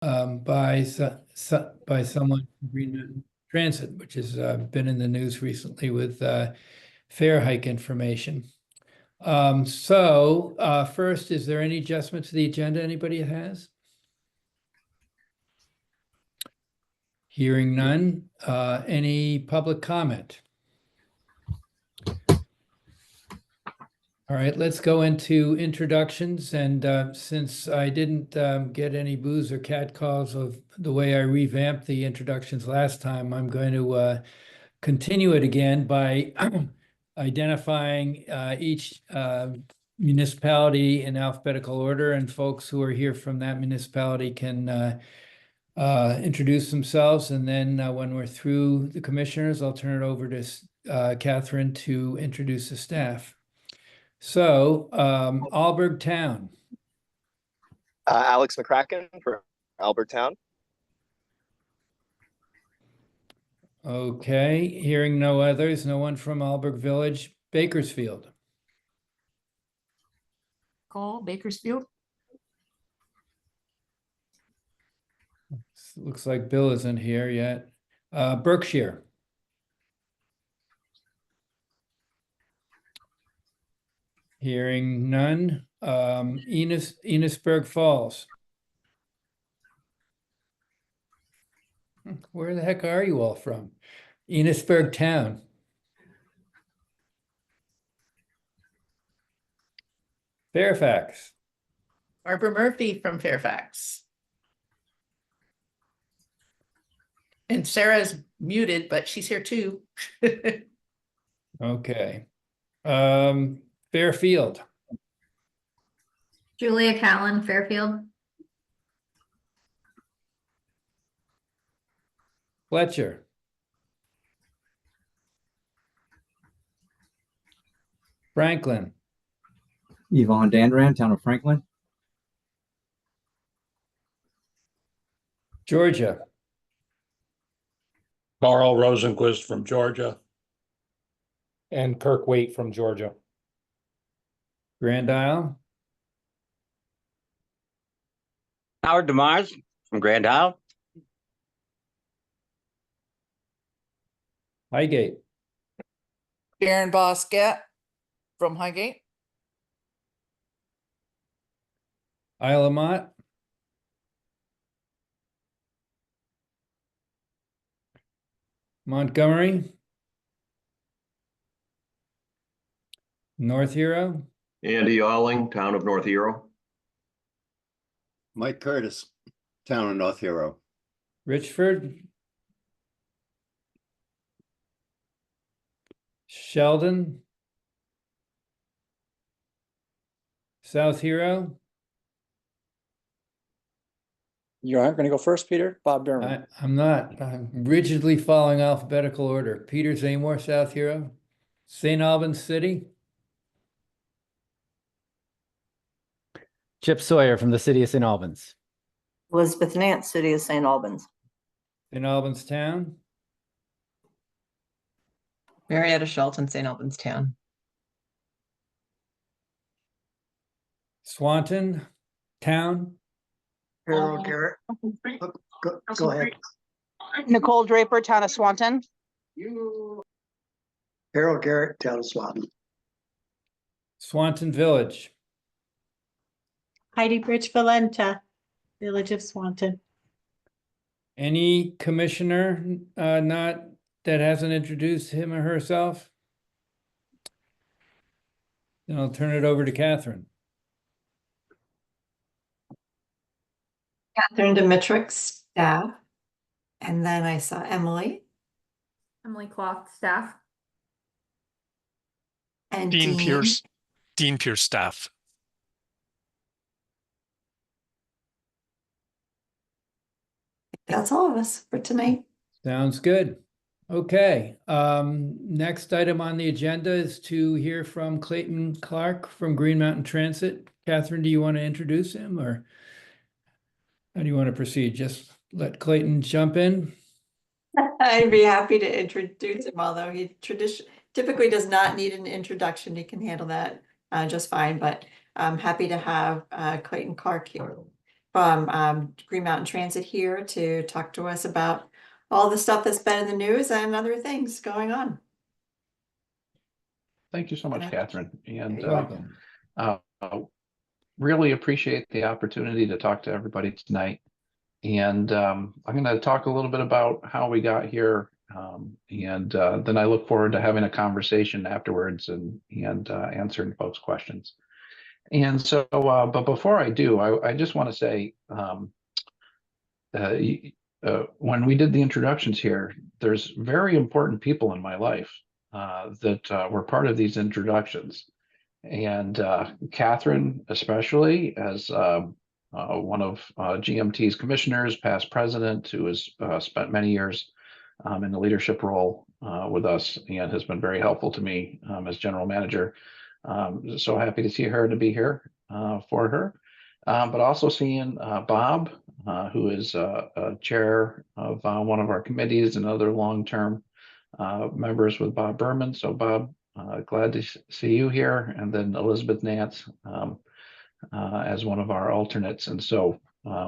by someone from Green Mountain Transit, which has been in the news recently with fare hike information. First, is there any adjustment to the agenda anybody has? Hearing none. Any public comment? All right, let's go into introductions. And since I didn't get any boos or cat calls of the way I revamped the introductions last time, I'm going to continue it again by identifying each municipality in alphabetical order, and folks who are here from that municipality can introduce themselves. And then when we're through the commissioners, I'll turn it over to Catherine to introduce the staff. So, Alburgh Town. Alex McCracken for Alburgh Town. Okay, hearing no others, no one from Alburgh Village. Bakersfield. Call Bakersfield. Looks like Bill isn't here yet. Berkshire. Hearing none. Enosburg Falls. Where the heck are you all from? Enosburg Town. Fairfax. Barbara Murphy from Fairfax. And Sarah's muted, but she's here too. Okay. Fairfield. Julia Callan, Fairfield. Fletcher. Franklin. Yvonne Dandran, Town of Franklin. Georgia. Carl Rosenquist from Georgia. And Kirk Waite from Georgia. Grand Isle. Howard DeMars from Grand Isle. Highgate. Karen Boscat from Highgate. Isle of Mott. Montgomery. North Hero. Andy Alling, Town of North Hero. Mike Curtis, Town of North Hero. Richford. Sheldon. South Hero. You aren't going to go first, Peter? Bob Durham. I'm not. I'm rigidly following alphabetical order. Peter Zamore, South Hero. St. Albans City. Chip Sawyer from the city of St. Albans. Elizabeth Nance, City of St. Albans. St. Albans Town. Marietta Shelton, St. Albans Town. Swanton Town. Harold Garrett. Go ahead. Nicole Draper, Town of Swanton. Harold Garrett, Town of Swanton. Swanton Village. Heidi Bridge Valenta, Village of Swanton. Any commissioner not that hasn't introduced him or herself? Then I'll turn it over to Catherine. Catherine Dimitrix, staff. And then I saw Emily. Emily Cloth, staff. And Dean Pierce. Dean Pierce, staff. That's all of us for tonight. Sounds good. Okay. Next item on the agenda is to hear from Clayton Clark from Green Mountain Transit. Catherine, do you want to introduce him, or how do you want to proceed? Just let Clayton jump in. I'd be happy to introduce him, although he typically does not need an introduction. He can handle that just fine, but I'm happy to have Clayton Clark here. from Green Mountain Transit here to talk to us about all the stuff that's been in the news and other things going on. Thank you so much, Catherine. And You're welcome. really appreciate the opportunity to talk to everybody tonight. And I'm going to talk a little bit about how we got here. And then I look forward to having a conversation afterwards and answering folks' questions. And so, but before I do, I just want to say, when we did the introductions here, there's very important people in my life that were part of these introductions. And Catherine, especially, as one of GMT's commissioners, past president, who has spent many years in the leadership role with us and has been very helpful to me as general manager. So happy to see her, to be here for her. But also seeing Bob, who is a chair of one of our committees and other long-term members with Bob Berman. So Bob, glad to see you here. And then Elizabeth Nance as one of our alternates. And so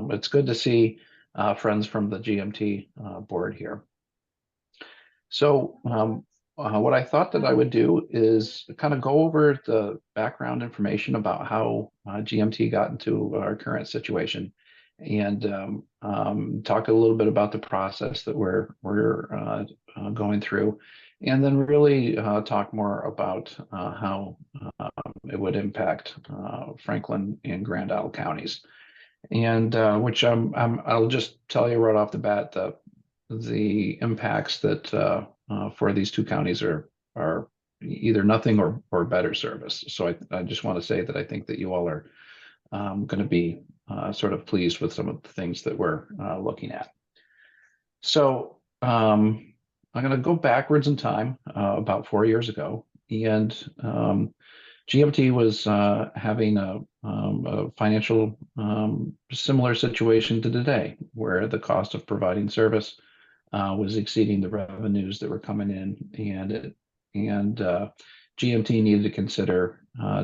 it's good to see friends from the GMT board here. So what I thought that I would do is kind of go over the background information about how GMT got into our current situation, and talk a little bit about the process that we're going through, and then really talk more about how it would impact Franklin and Grand Isle counties, and which I'll just tell you right off the bat the impacts that for these two counties are either nothing or better service. So I just want to say that I think that you all are going to be sort of pleased with some of the things that we're looking at. So I'm going to go backwards in time about 4 years ago, and GMT was having a financial similar situation to today, where the cost of providing service was exceeding the revenues that were coming in, and GMT needed to consider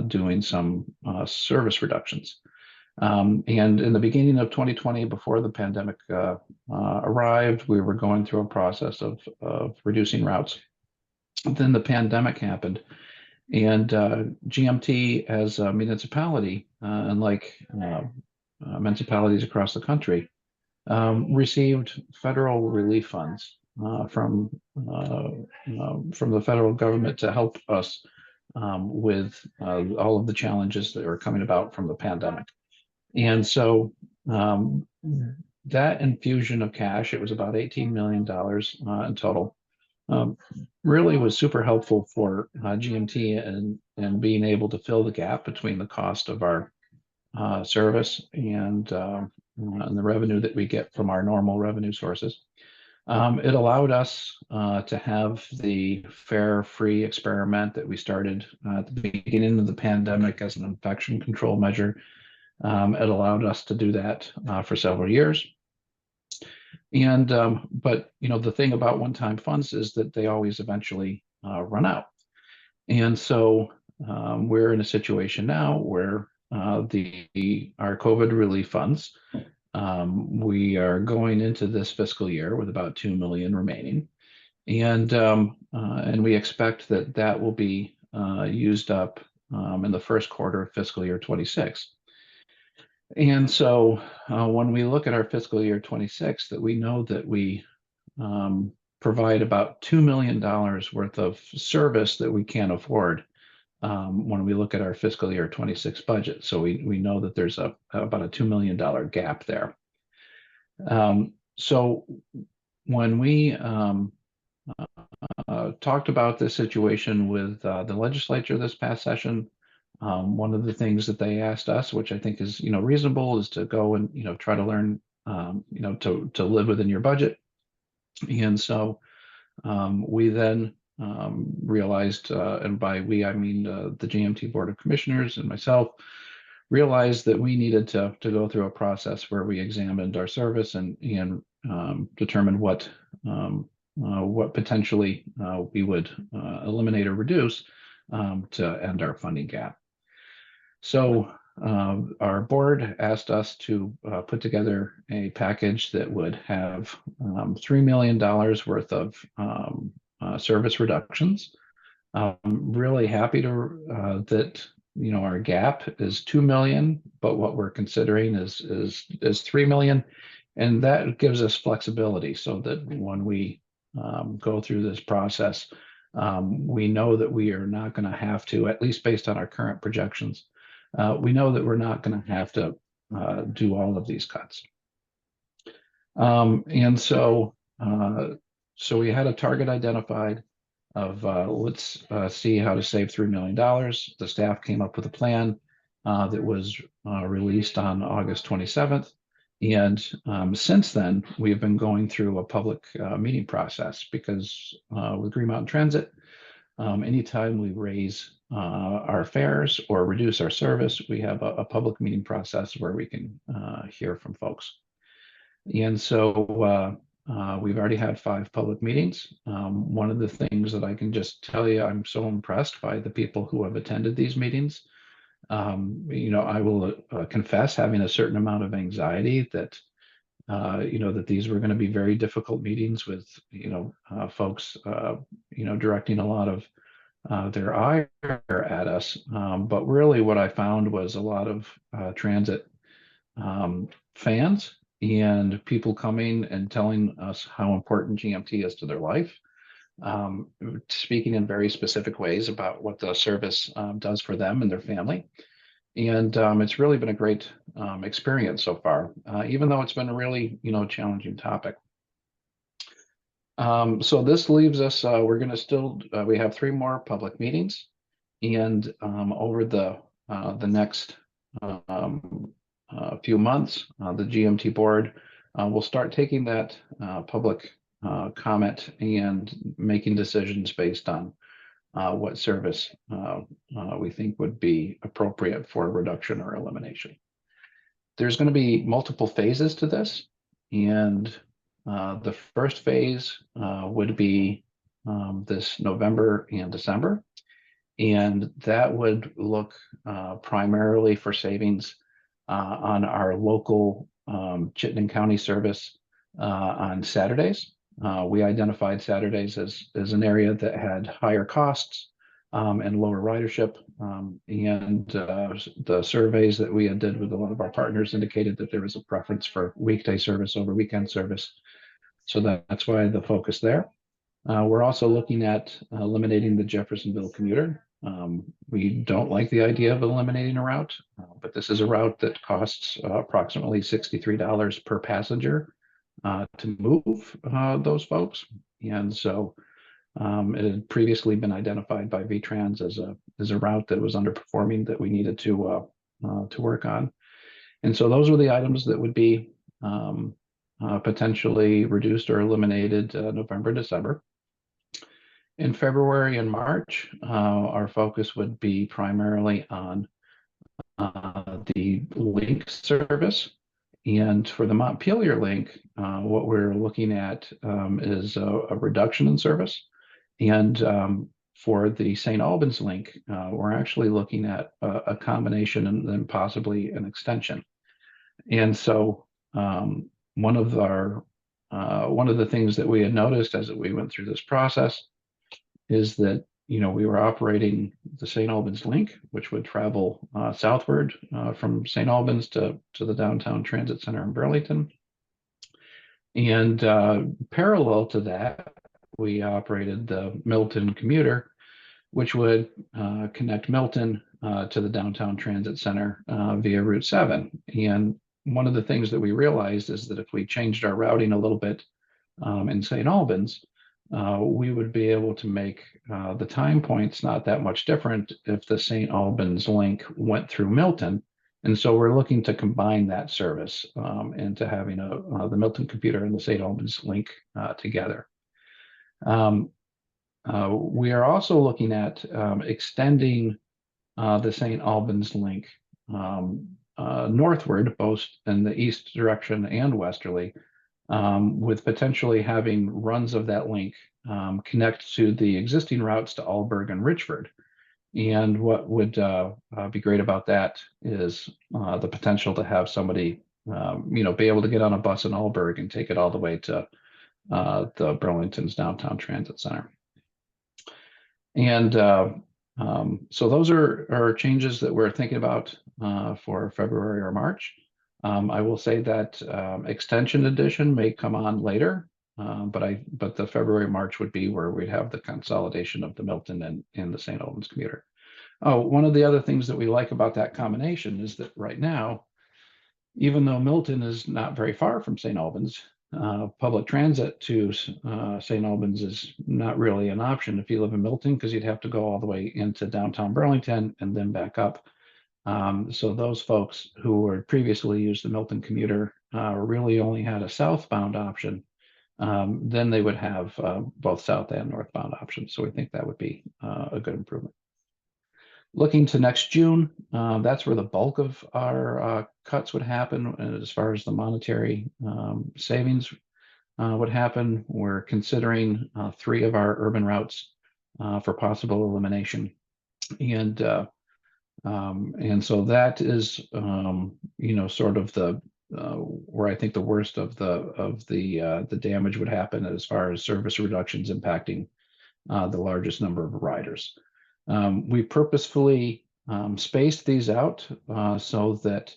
doing some service reductions. And in the beginning of 2020, before the pandemic arrived, we were going through a process of reducing routes. Then the pandemic happened, and GMT as a municipality, unlike municipalities across the country, received federal relief funds from the federal government to help us with all of the challenges that were coming about from the pandemic. And so that infusion of cash, it was about $18 million in total, really was super helpful for GMT and being able to fill the gap between the cost of our service and the revenue that we get from our normal revenue sources. It allowed us to have the fare free experiment that we started at the beginning of the pandemic as an infection control measure. It allowed us to do that for several years. And but the thing about one-time funds is that they always eventually run out. And so we're in a situation now where our COVID relief funds, we are going into this fiscal year with about $2 million remaining, and we expect that will be used up in the first quarter of fiscal year 26. And so when we look at our fiscal year 26, that we know that we provide about $2 million worth of service that we can't afford when we look at our fiscal year 26 budget. So we know that there's about a $2 million gap there. So when we talked about this situation with the legislature this past session, one of the things that they asked us, which I think is reasonable, is to go and try to learn to live within your budget. And so we then realized, and by we I mean the GMT Board of Commissioners and myself, realized that we needed to go through a process where we examined our service and determined what potentially we would eliminate or reduce to end our funding gap. So our board asked us to put together a package that would have $3 million worth of service reductions. I'm really happy to that our gap is 2 million, but what we're considering is 3 million, and that gives us flexibility so that when we go through this process, we know that we are not going to have to, at least based on our current projections, we know that we're not going to have to do all of these cuts. And so we had a target identified of let's see how to save $3 million. The staff came up with a plan that was released on August 27th. And since then, we've been going through a public meeting process because with Green Mountain Transit, anytime we raise our fares or reduce our service, we have a public meeting process where we can hear from folks. And so we've already had 5 public meetings. One of the things that I can just tell you, I'm so impressed by the people who have attended these meetings. I will confess having a certain amount of anxiety that, that these were going to be very difficult meetings with, folks, directing a lot of their ire at us. But really what I found was a lot of transit fans and people coming and telling us how important GMT is to their life, speaking in very specific ways about what the service does for them and their family. And it's really been a great experience so far, even though it's been a really, challenging topic. So this leaves us, we're going to still, we have 3 more public meetings, and over the next few months, the GMT board will start taking that public comment and making decisions based on what service we think would be appropriate for reduction or elimination. There's going to be multiple phases to this, and the first phase would be this November and December, and that would look primarily for savings on our local Chittenden County service on Saturdays. We identified Saturdays as an area that had higher costs and lower ridership. And the surveys that we did with a lot of our partners indicated that there was a preference for weekday service over weekend service. So that's why the focus there. We're also looking at eliminating the Jeffersonville commuter. We don't like the idea of eliminating a route, but this is a route that costs approximately $63 per passenger to move those folks. And so it had previously been identified by VTrans as a route that was underperforming that we needed to work on. And so those were the items that would be potentially reduced or eliminated November, December. In February and March, our focus would be primarily on the link service. And for the Montpelier link, what we're looking at is a reduction in service. And for the St. Albans link, we're actually looking at a combination and then possibly an extension. And so one of the things that we had noticed as we went through this process is that we were operating the St. Albans link, which would travel southward from St. Albans to the downtown transit center in Burlington. And parallel to that, we operated the Milton commuter, which would connect Milton to the downtown transit center via Route 7. And one of the things that we realized is that if we changed our routing a little bit in St. Albans, we would be able to make the time points not that much different if the St. Albans link went through Milton. And so we're looking to combine that service into having the Milton computer and the St. Albans link together. We are also looking at extending the St. Albans link northward, both in the east direction and westerly, with potentially having runs of that link connect to the existing routes to Alburg and Richford. And what would be great about that is the potential to have somebody, be able to get on a bus in Alburg and take it all the way to the Burlington's Downtown Transit Center. And so those are changes that we're thinking about for February or March. I will say that extension edition may come on later, but the February, March would be where we'd have the consolidation of the Milton and the St. Albans commuter. Oh, one of the other things that we like about that combination is that right now, even though Milton is not very far from St. Albans, public transit to St. Albans is not really an option if you live in Milton, because you'd have to go all the way into downtown Burlington and then back up. So those folks who were previously used the Milton commuter really only had a southbound option. Then they would have both south and northbound options. So we think that would be a good improvement. Looking to next June, that's where the bulk of our cuts would happen as far as the monetary savings would happen. We're considering 3 of our urban routes for possible elimination. And so that is, sort of the where I think the worst of the damage would happen as far as service reductions impacting the largest number of riders. We purposefully spaced these out so that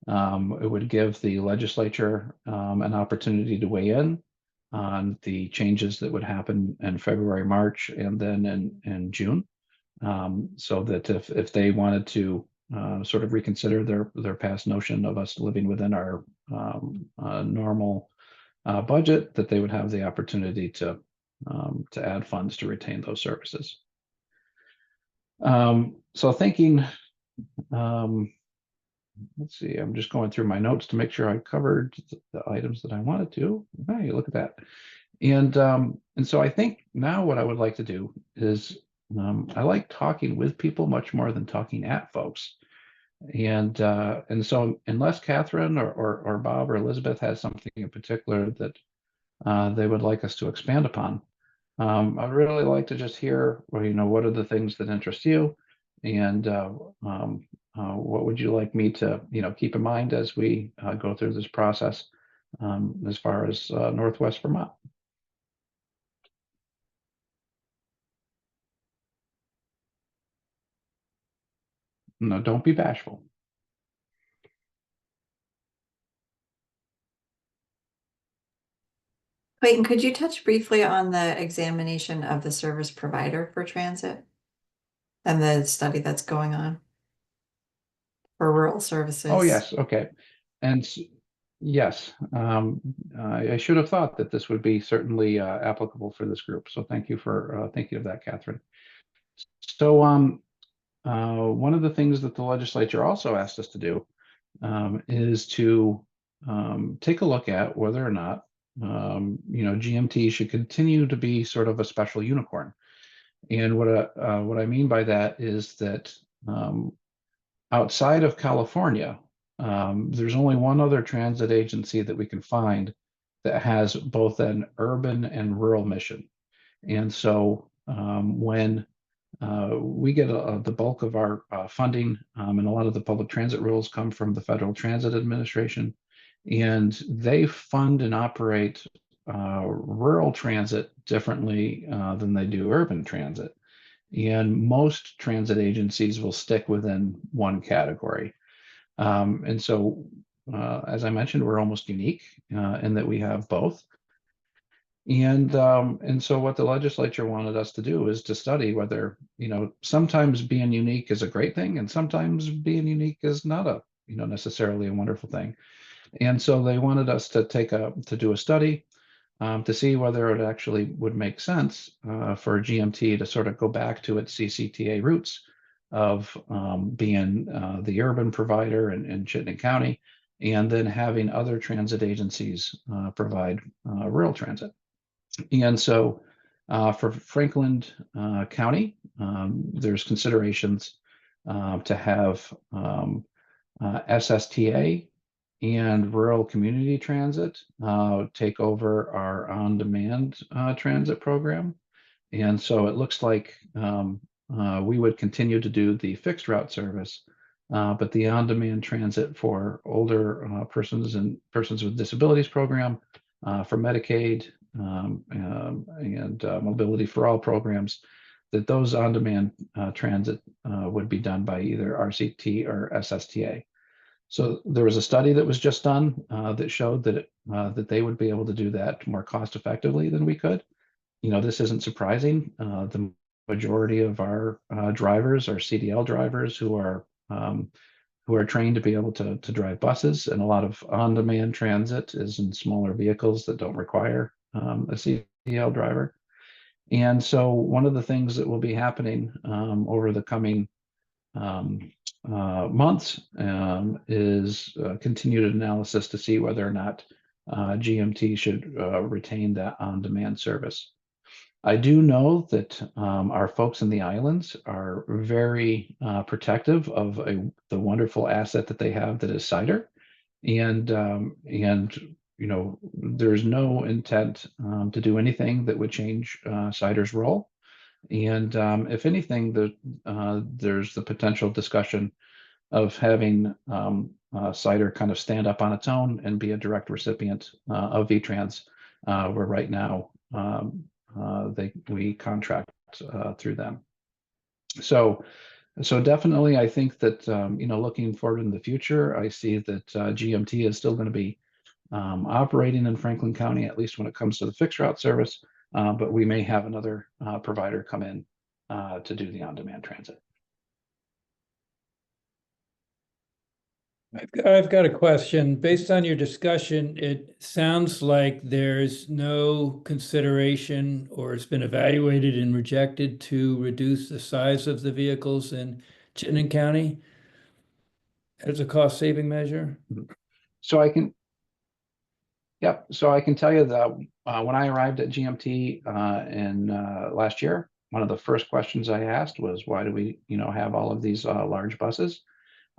it would give the legislature an opportunity to weigh in on the changes that would happen in February, March, and then in June. So that if they wanted to sort of reconsider their past notion of us living within our normal budget, that they would have the opportunity to add funds to retain those services. So thinking, let's see, I'm just going through my notes to make sure I covered the items that I wanted to. Hey, look at that. And so I think now what I would like to do is I like talking with people much more than talking at folks. And so unless Catherine or Bob or Elizabeth has something in particular that they would like us to expand upon, I'd really like to just hear, what are the things that interest you, and what would you like me to, keep in mind as we go through this process as far as Northwest Vermont. No, don't be bashful. Clayton, could you touch briefly on the examination of the service provider for transit and the study that's going on for rural services? Oh, yes. Okay. And yes, I should have thought that this would be certainly applicable for this group. So thank you for thinking of that, Catherine. So one of the things that the legislature also asked us to do is to take a look at whether or not GMT should continue to be sort of a special unicorn. And what I mean by that is that outside of California, there's only one other transit agency that we can find that has both an urban and rural mission. And so when we get the bulk of our funding, and a lot of the public transit rules come from the Federal Transit Administration, and they fund and operate rural transit differently than they do urban transit. And most transit agencies will stick within one category. And so, as I mentioned, we're almost unique in that we have both. And so what the legislature wanted us to do is to study whether, sometimes being unique is a great thing, and sometimes being unique is not a, necessarily a wonderful thing. And so they wanted us to do a study to see whether it actually would make sense for GMT to sort of go back to its CCTA roots of being the urban provider in Chittenden County, and then having other transit agencies provide rural transit. And so for Franklin County, there's considerations to have SSTA and rural community transit take over our on-demand transit program. And so it looks like we would continue to do the fixed route service, but the on-demand transit for older persons and persons with disabilities program, for Medicaid, and Mobility for All programs, that those on-demand transit would be done by either RCT or SSTA. So there was a study that was just done that showed that that they would be able to do that more cost effectively than we could. You know, this isn't surprising. The majority of our drivers are CDL drivers who are trained to be able to drive buses, and a lot of on-demand transit is in smaller vehicles that don't require a CDL driver. And so one of the things that will be happening over the coming months is continued analysis to see whether or not GMT should retain that on-demand service. I do know that our folks in the islands are very protective of the wonderful asset that they have, that is cider, and you know, there's no intent to do anything that would change cider's role. And if anything, there's the potential discussion of having cider kind of stand up on its own and be a direct recipient of VTrans, where right now we contract through them. So definitely, I think that you know, looking forward in the future, I see that GMT is still going to be operating in Franklin County, at least when it comes to the fixed route service. But we may have another provider come in to do the on-demand transit. I've got a question. Based on your discussion, it sounds like there's no consideration, or it's been evaluated and rejected, to reduce the size of the vehicles in Chittenden County as a cost-saving measure. So I can, yep. So I can tell you that when I arrived at GMT in last year, one of the first questions I asked was, why do we, you know, have all of these large buses?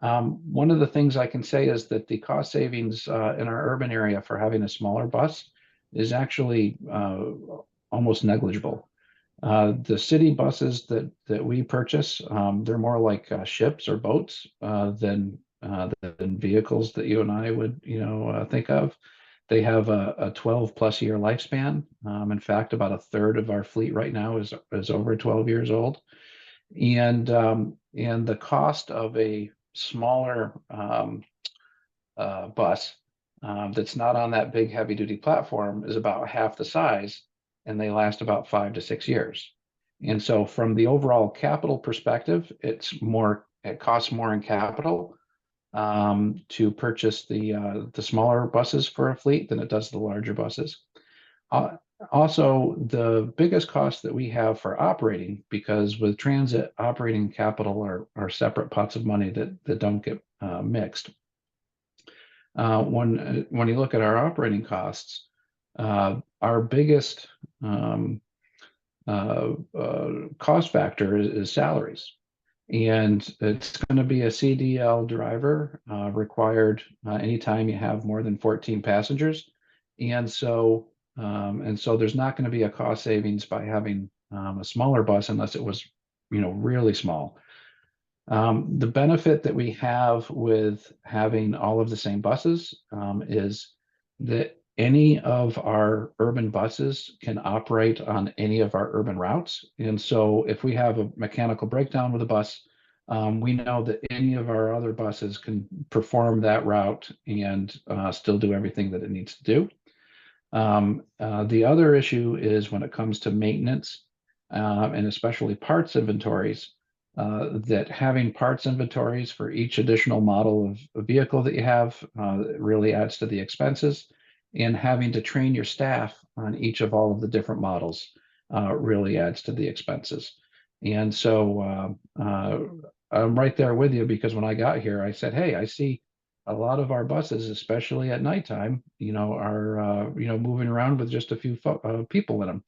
One of the things I can say is that the cost savings in our urban area for having a smaller bus is actually almost negligible. The city buses that we purchase, they're more like ships or boats than vehicles that you and I would, you know, think of. They have a 12+ year lifespan. In fact, about a third of our fleet right now is over 12 years old, and the cost of a smaller bus that's not on that big heavy duty platform is about half the size, and they last about 5 to 6 years. And so from the overall capital perspective, it costs more in capital to purchase the smaller buses for a fleet than it does the larger buses. Also, the biggest cost that we have for operating, because with transit, operating capital are separate pots of money that don't get mixed. When you look at our operating costs, our biggest cost factor is salaries. And it's going to be a CDL driver required anytime you have more than 14 passengers. And so there's not going to be a cost savings by having a smaller bus unless it was, you know, really small. The benefit that we have with having all of the same buses is that any of our urban buses can operate on any of our urban routes. And so if we have a mechanical breakdown with a bus, we know that any of our other buses can perform that route and still do everything that it needs to do. The other issue is when it comes to maintenance and especially parts inventories, that having parts inventories for each additional model of vehicle that you have really adds to the expenses, and having to train your staff on each of all of the different models really adds to the expenses. And so I'm right there with you, because when I got here, I said, hey, I see a lot of our buses, especially at nighttime, you know, are moving around with just a few people in them,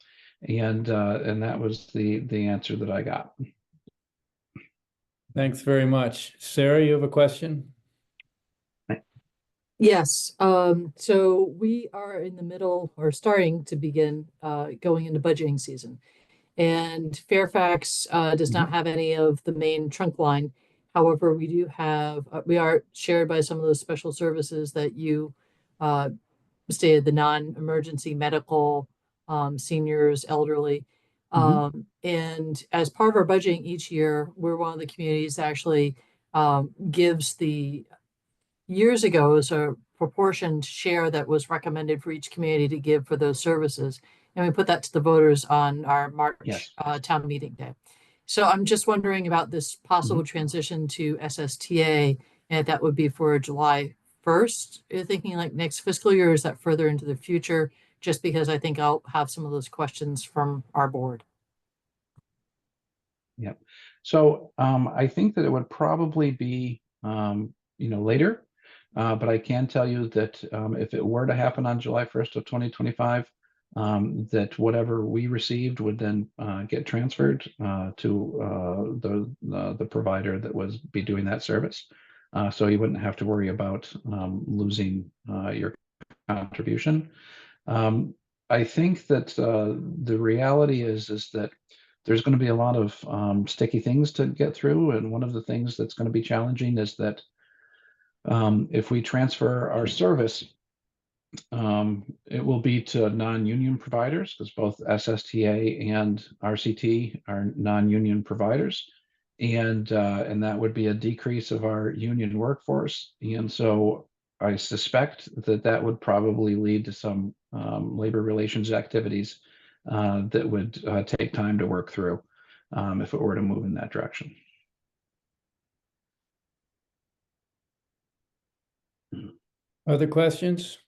and that was the answer that I got. Thanks very much. Sarah, you have a question? Yes. So we are in the middle, or starting to begin going into budgeting season. And Fairfax does not have any of the main trunk line. However, we do have, we are shared by some of those special services that you stated, the non-emergency medical, seniors, elderly. And as part of our budgeting each year, we're one of the communities that actually gives the, years ago, is a proportioned share that was recommended for each community to give for those services. And we put that to the voters on our March town meeting day. So I'm just wondering about this possible transition to SSTA, and if that would be for July 1st. You're thinking like next fiscal year, or is that further into the future? Just because I think I'll have some of those questions from our board. Yep. So I think that it would probably be, later. But I can tell you that if it were to happen on July 1st of 2025, that whatever we received would then get transferred to the provider that was be doing that service. So you wouldn't have to worry about losing your contribution. I think that the reality is that there's going to be a lot of sticky things to get through. And one of the things that's going to be challenging is that if we transfer our service, it will be to non-union providers, because both SSTA and RCT are non-union providers, and that would be a decrease of our union workforce. And so I suspect that would probably lead to some labor relations activities that would take time to work through if it were to move in that direction. Other questions?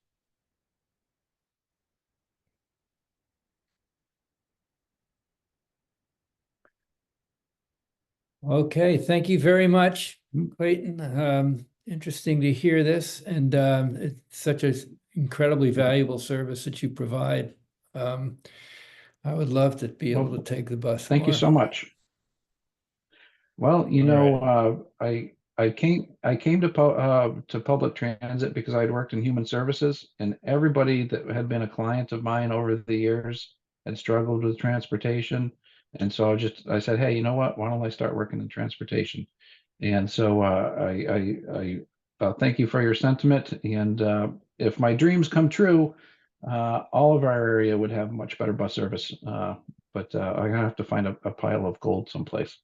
Okay, thank you very much, Clayton. Interesting to hear this, and it's such an incredibly valuable service that you provide. I would love to be able to take the bus. Thank you so much. Well, I came to public transit because I'd worked in human services, and everybody that had been a client of mine over the years had struggled with transportation. And so I said, hey, you know what? Why don't I start working in transportation? And so I thank you for your sentiment. And if my dreams come true, all of our area would have much better bus service. But I'm gonna have to find a pile of gold someplace.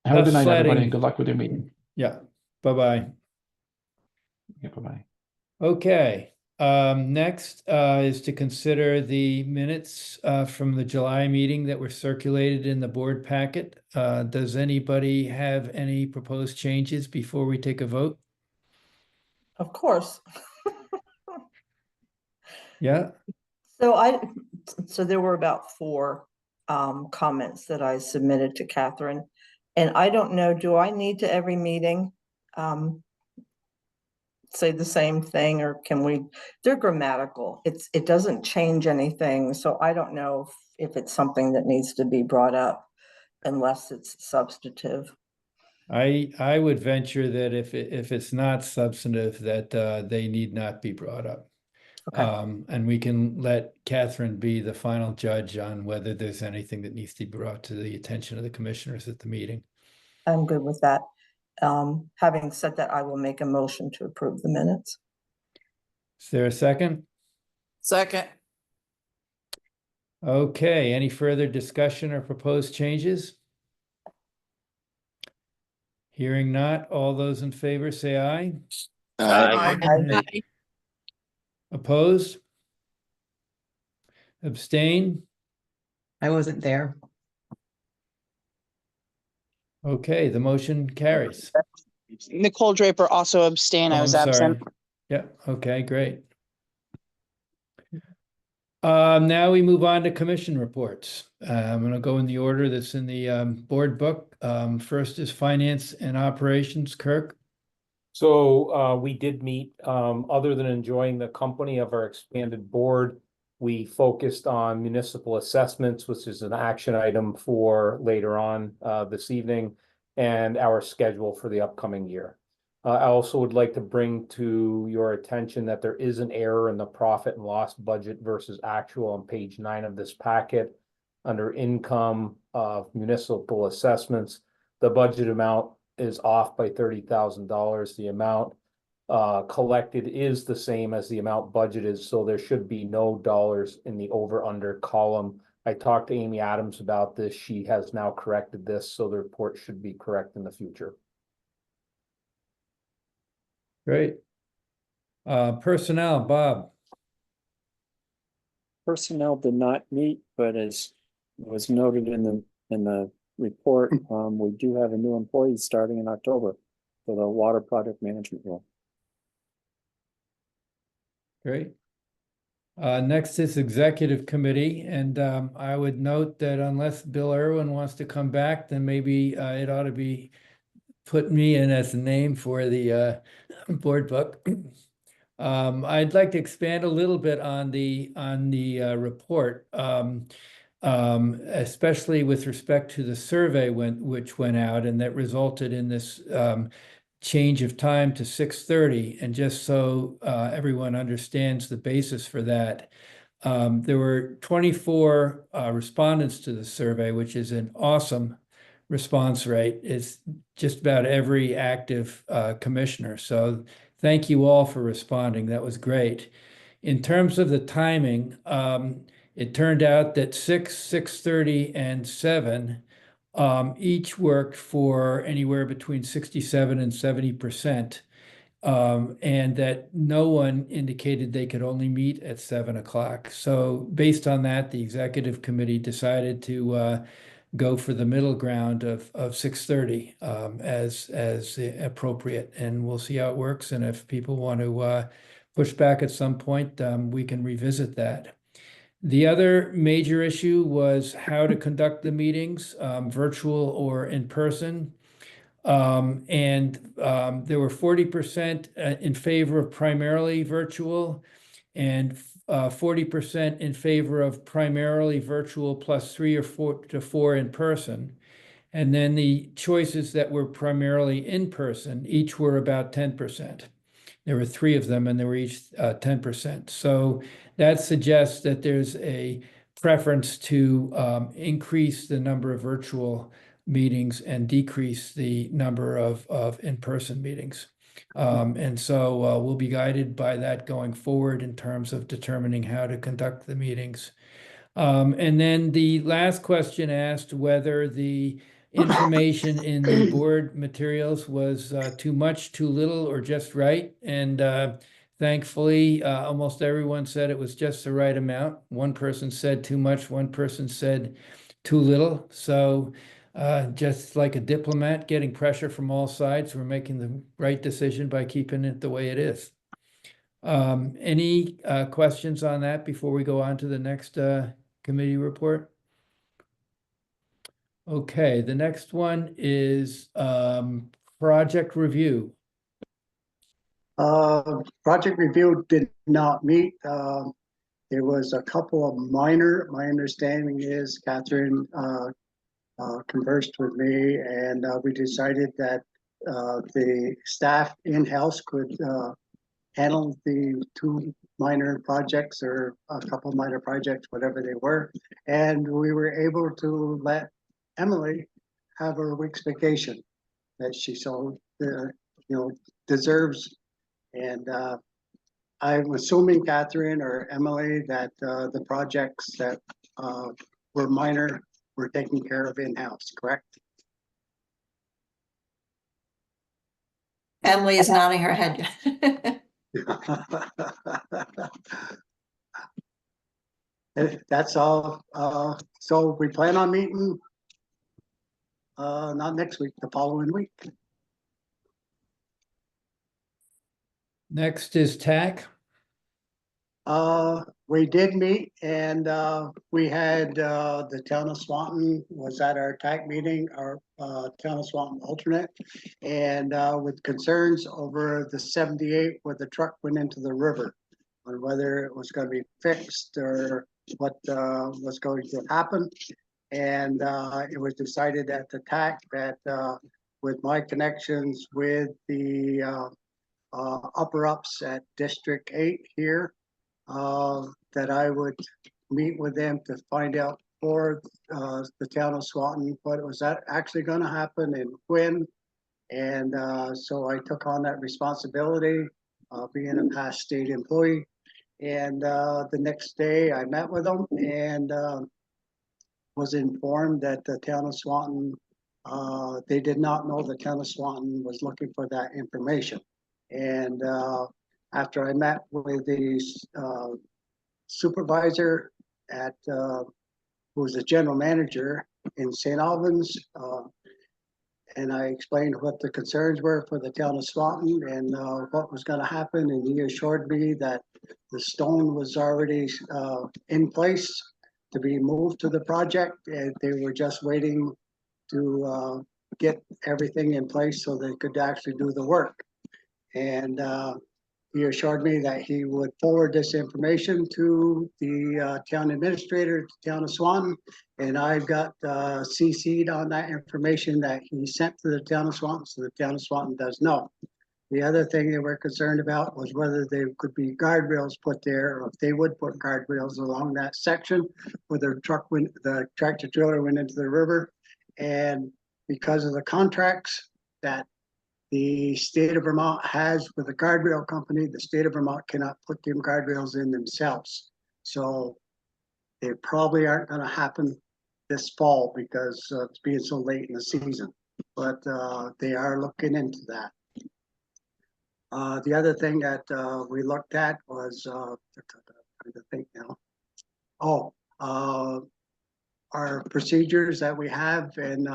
Have a good night, everybody, and good luck with your meeting. Yeah. Bye-bye. Yeah, bye-bye. Okay. Next is to consider the minutes from the July meeting that were circulated in the board packet. Does anybody have any proposed changes before we take a vote? Of course. Yeah. So there were about 4 comments that I submitted to Catherine. And I don't know, do I need to every meeting say the same thing, or can we, they're grammatical. It doesn't change anything. So I don't know if it's something that needs to be brought up unless it's substantive. I would venture that if it's not substantive, that they need not be brought up. Okay. And we can let Catherine be the final judge on whether there's anything that needs to be brought to the attention of the commissioners at the meeting. I'm good with that. Having said that, I will make a motion to approve the minutes. Is there a second? Second. Okay, any further discussion or proposed changes? Hearing not, all those in favor say aye. Aye. Opposed? Abstain? I wasn't there. Okay, the motion carries. Nicole Draper also abstained. I Oh, was I'm sorry. absent. Yeah, okay, great. Now we move on to commission reports. I'm going to go in the order that's in the board book. First is finance and operations. Kirk. So we did meet, other than enjoying the company of our expanded board, we focused on municipal assessments, which is an action item for later on this evening, and our schedule for the upcoming year. I also would like to bring to your attention that there is an error in the profit and loss budget versus actual on page 9 of this packet. Under income of municipal assessments, the budget amount is off by $30,000. The amount collected is the same as the amount budgeted, so there should be no dollars in the over/under column. I talked to Amy Adams about this. She has now corrected this, so the report should be correct in the future. Great. Personnel, Bob. Personnel did not meet, but as was noted in the report, we do have a new employee starting in October for the water project management role. Great. Next is Executive Committee, and I would note that unless Bill Irwin wants to come back, then maybe it ought to be put me in as a name for the board book. I'd like to expand a little bit on the report, especially with respect to the survey which went out and that resulted in this change of time to 6:30. And just so everyone understands the basis for that, there were 24 respondents to the survey, which is an awesome response rate. It's just about every active commissioner. So thank you all for responding. That was great. In terms of the timing, it turned out that 6, 6:30, and 7 each worked for anywhere between 67 and 70%, and that no one indicated they could only meet at 7 o'clock. So based on that, the executive committee decided to go for the middle ground of 6:30 as appropriate, and we'll see how it works. And if people want to push back at some point, we can revisit that. The other major issue was how to conduct the meetings, virtual or in person. And there were 40% in favor of primarily virtual and 40% in favor of primarily virtual plus 3 or 4 to 4 in person. And then the choices that were primarily in person, each were about 10%. There were 3 of them and they were each 10%. So that suggests that there's a preference to increase the number of virtual meetings and decrease the number of in-person meetings. And so we'll be guided by that going forward in terms of determining how to conduct the meetings. And then the last question asked whether the information in the board materials was too much, too little, or just right. And thankfully, almost everyone said it was just the right amount. One person said too much, one person said too little. So just like a diplomat getting pressure from all sides, we're making the right decision by keeping it the way it is. Any questions on that before we go on to the next committee report? Okay, the next one is project review. Project review did not meet. There was a couple of minor, my understanding is Catherine conversed with me and we decided that the staff in-house could handle the 2 minor projects or a couple minor projects, whatever they were. And we were able to let Emily have her week's vacation that she so deserves. And I'm assuming Catherine or Emily that the projects that were minor were taken care of in-house, correct? Emily is nodding her head. That's all. So we plan on meeting not next week, the following week. Next is TAC. We did meet and we had the town of Swanton was at our TAC meeting, our town of Swanton alternate, and with concerns over the 78 where the truck went into the river, on whether it was going to be fixed or what was going to happen. And it was decided at the TAC that with my connections with the upper ups at District 8 here, that I would meet with them to find out for the town of Swanton what was that actually going to happen and when. And so I took on that responsibility, being a past state employee. And the next day I met with them and was informed that the town of Swanton, they did not know the town of Swanton was looking for that information. And after I met with the supervisor at, who was the general manager in St. Albans, and I explained what the concerns were for the town of Swanton and what was going to happen. And he assured me that the stone was already in place to be moved to the project. And they were just waiting to get everything in place so they could actually do the work. And he assured me that he would forward this information to the town administrator, the town of Swanton, and I got CC'd on that information that he sent to the town of Swanton, so the town of Swanton does know. The other thing they were concerned about was whether there could be guardrails put there, or if they would put guardrails along that section where the tractor trailer went into the river. And because of the contracts that the state of Vermont has with the guardrail company, the state of Vermont cannot put them guardrails in themselves. So they probably aren't going to happen this fall because it's being so late in the season. But they are looking into that. The other thing that we looked at was, trying to think now. Oh, our procedures that we have and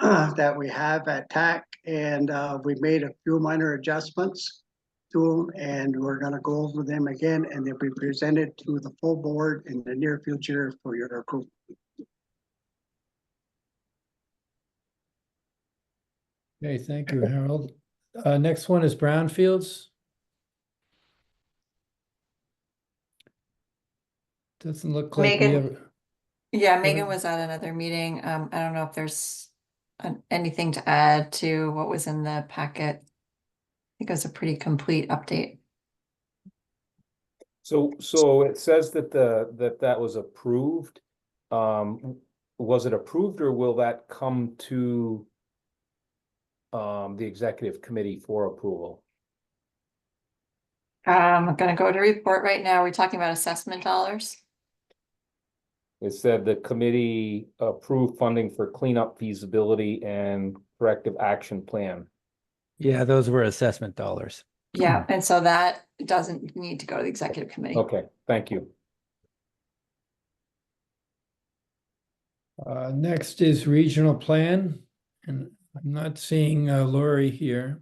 that we have at TAC, and we made a few minor adjustments to them, and we're going to go over them again, and they'll be presented to the full board in the near future for your approval. Okay, thank you, Harold. Next one is brownfields. Doesn't look like we Megan. have. Yeah, Megan was at another meeting. I don't know if there's anything to add to what was in the packet. I think it was a pretty complete update. So it says that that was approved. Was it approved, or will that come to the executive committee for approval? I'm gonna go to report right now. We're talking about assessment dollars. It said the committee approved funding for cleanup feasibility and corrective action plan. Yeah, those were assessment dollars. Yeah, and so that doesn't need to go to the executive committee. Okay, thank you. Next is regional plan, and I'm not seeing Lori here.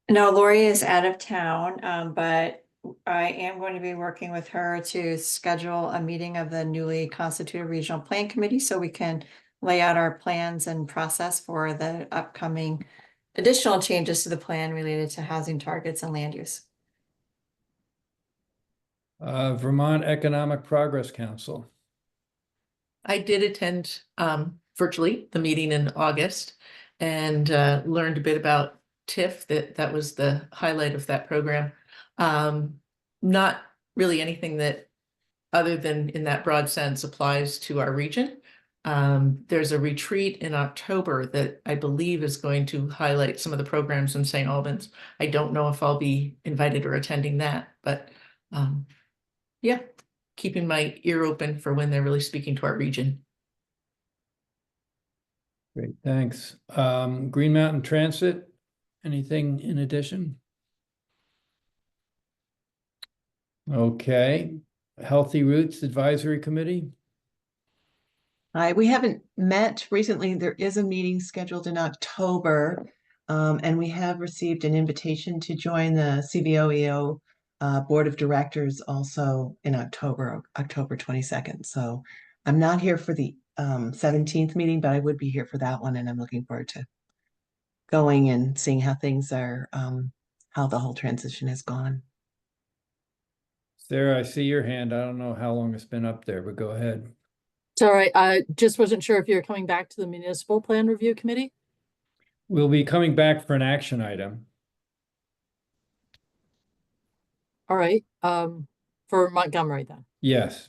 No, Lori is out of town, but I am going to be working with her to schedule a meeting of the newly constituted regional plan committee so we can lay out our plans and process for the upcoming additional changes to the plan related to housing targets and land use. Vermont Economic Progress Council. I did attend virtually the meeting in August and learned a bit about TIF. That was the highlight of that program. Not really anything that, other than in that broad sense, applies to our region. There's a retreat in October that I believe is going to highlight some of the programs in St. Albans. I don't know if I'll be invited or attending that, but yeah, keeping my ear open for when they're really speaking to our region. Great, thanks. Green Mountain Transit, anything in addition? Okay, Healthy Roots Advisory Committee. We haven't met recently. There is a meeting scheduled in October, and we have received an invitation to join the CVOEO Board of Directors also in October 22nd. So I'm not here for the 17th meeting, but I would be here for that one, and I'm looking forward to going and seeing how things are, how the whole transition has gone. Sarah, I see your hand. I don't know how long it's been up there, but go ahead. It's all right. I just wasn't sure if you're coming back to the Municipal Plan Review Committee. We'll be coming back for an action item. All right, for Montgomery then. Yes.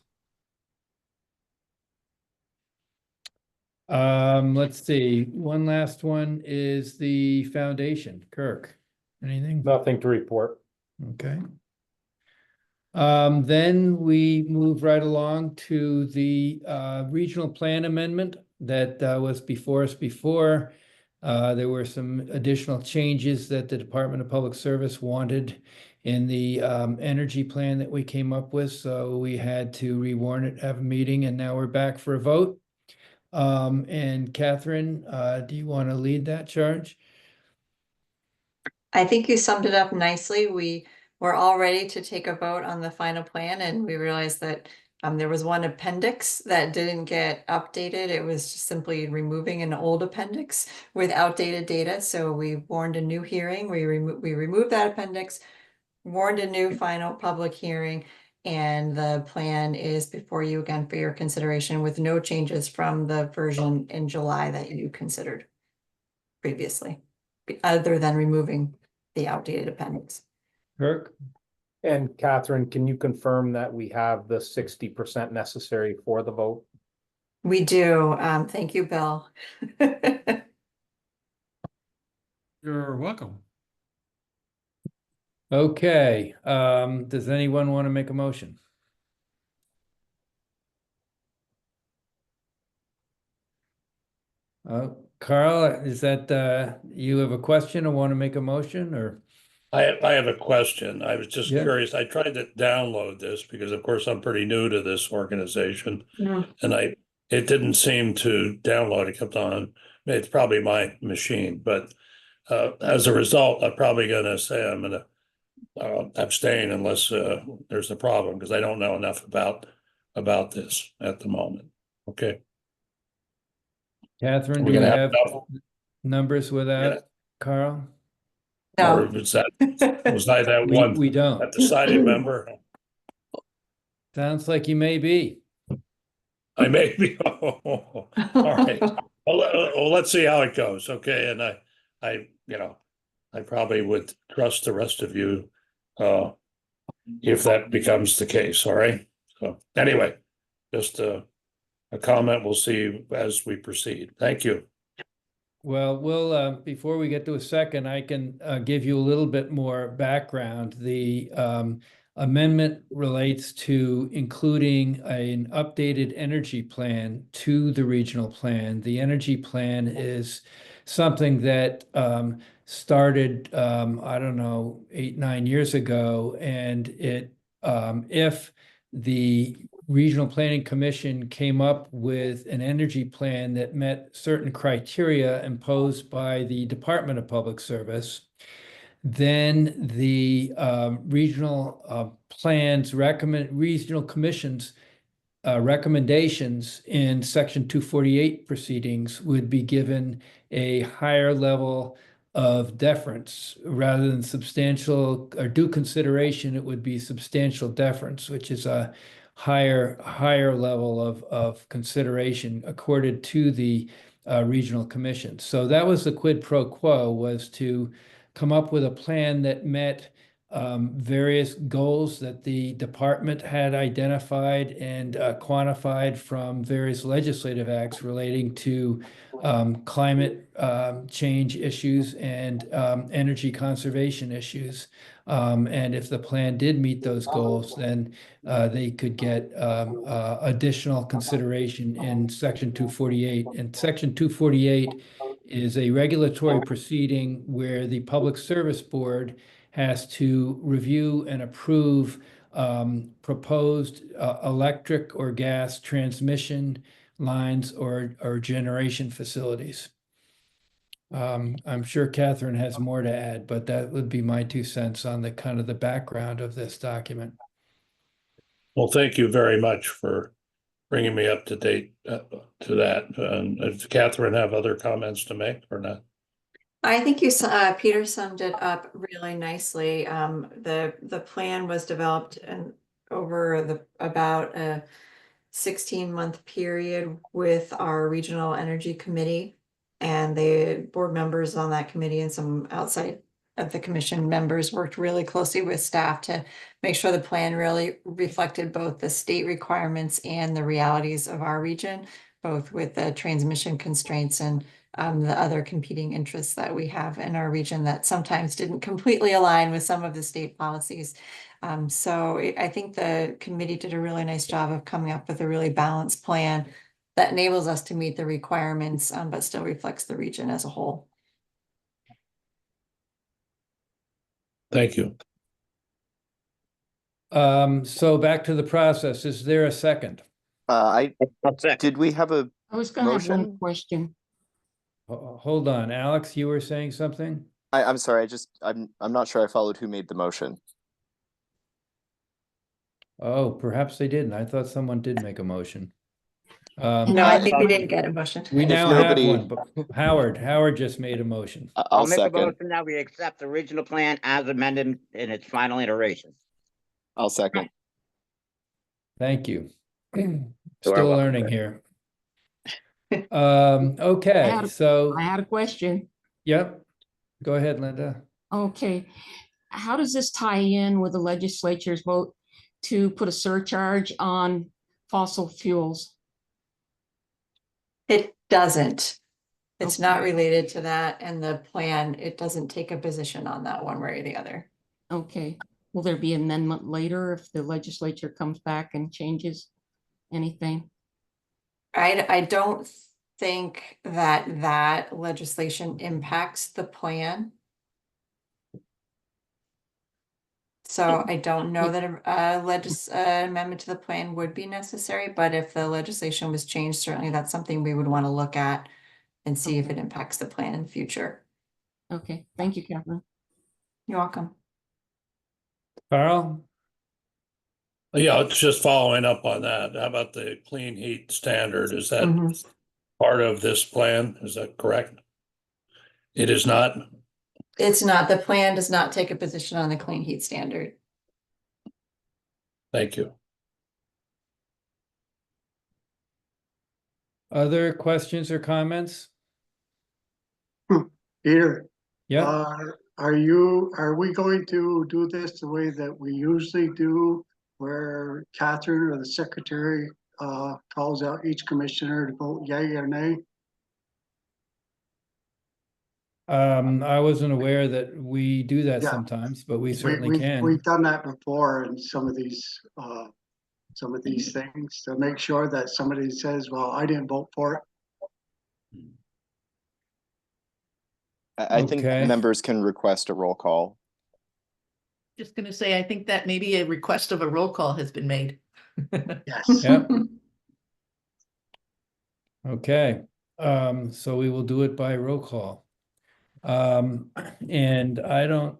Let's see. One last one is the foundation. Kirk, anything? Nothing to report. Okay. Then we move right along to the regional plan amendment that was before us before. There were some additional changes that the Department of Public Service wanted in the energy plan that we came up with. So we had to rewarn it, have a meeting, and now we're back for a vote. And Catherine, do you want to lead that charge? I think you summed it up nicely. We were all ready to take a vote on the final plan, and we realized that there was one appendix that didn't get updated. It was just simply removing an old appendix with outdated data. So we warned a new hearing. We removed that appendix, warned a new final public hearing, and the plan is before you again for your consideration with no changes from the version in July that you considered previously, other than removing the outdated appendix. Kirk? And Catherine, can you confirm that we have the 60% necessary for the vote? We do. Thank you, Bill. You're welcome. Okay, does anyone want to make a motion? Carl, is that you have a question or want to make a motion or? I have a question. I was just Yeah. curious. I tried to download this because of course I'm pretty new to this organization. And it didn't seem to download. It kept on, it's probably my machine, but as a result, I'm probably gonna say I'm gonna abstain unless there's a problem, because I don't know enough about this at the moment. Okay. Catherine, We're do you gonna have enough? numbers without Yeah. Carl? Or was I that one? We don't. That deciding member? Sounds like you may be. I may be. All right. Well, let's see how it goes. Okay. And I probably would trust the rest of you if that becomes the case. All right. So anyway, just a comment. We'll see as we proceed. Thank you. Well, we'll before we get to a second, I can give you a little bit more background. The amendment relates to including an updated energy plan to the regional plan. The energy plan is something that started, I don't know, 8-9 years ago, and it if the Regional Planning Commission came up with an energy plan that met certain criteria imposed by the Department of Public Service, then the regional regional commission's recommendations in Section 248 proceedings would be given a higher level of deference rather than substantial or due consideration. It would be substantial deference, which is a higher level of consideration accorded to the regional commission. So that was the quid pro quo, was to come up with a plan that met various goals that the department had identified and quantified from various legislative acts relating to climate change issues and energy conservation issues. And if the plan did meet those goals, then they could get additional consideration in Section 248. And Section 248 is a regulatory proceeding where the Public Service Board has to review and approve proposed electric or gas transmission lines or generation facilities. I'm sure Catherine has more to add, but that would be my 2 cents on the kind of the background of this document. Well, thank you very much for bringing me up to date to that. Does Catherine have other comments to make or not? I think Peter summed it up really nicely. The plan was developed over about a 16-month period with our regional energy committee. And the board members on that committee and some outside of the commission members worked really closely with staff to make sure the plan really reflected both the state requirements and the realities of our region, both with the transmission constraints and the other competing interests that we have in our region that sometimes didn't completely align with some of the state policies. So I think the committee did a really nice job of coming up with a really balanced plan that enables us to meet the requirements, but still reflects the region as a whole. Thank you. So back to the process. Is there a second? Did we have a I was gonna have one motion? question. Hold on, Alex, you were saying something? I'm sorry, I'm not sure I followed who made the motion. Oh, perhaps they didn't. I thought someone did make a motion. No, I think we didn't get a motion. We If now nobody- have one, but Howard just made a motion. I'll make a second. motion that we accept the regional plan as amended in its final iteration. I'll second. Thank you. You're Still welcome. learning here. Okay, so, I had a question. yep. Go ahead, Linda. Okay. How does this tie in with the legislature's vote to put a surcharge on fossil fuels? It doesn't. It's not related to that, and the plan, it doesn't take a position on that one way or the other. Okay. Will there be amendment later if the legislature comes back and changes anything? I don't think that legislation impacts the plan. So I don't know that a amendment to the plan would be necessary, but if the legislation was changed, certainly that's something we would want to look at and see if it impacts the plan in the future. Okay, thank you, Catherine. You're welcome. Carl? Yeah, it's just following up on that. How about the clean heat standard? Is that Mhm. part of this plan? Is that correct? It is not? It's not, the plan does not take a position on the clean heat standard. Thank you. Other questions or comments? Peter, Yeah, are we going to do this the way that we usually do, where Catherine or the secretary calls out each commissioner to vote yay or nay? I wasn't aware that we do that Yeah. sometimes, but we certainly can. We've done that before in some of these things to make sure that somebody says, well, I didn't vote for it. I think Okay. members can request a roll call. Just gonna say, I think that maybe a request of a roll call has been made. Yes. Yep. Okay, so we will do it by roll call. And I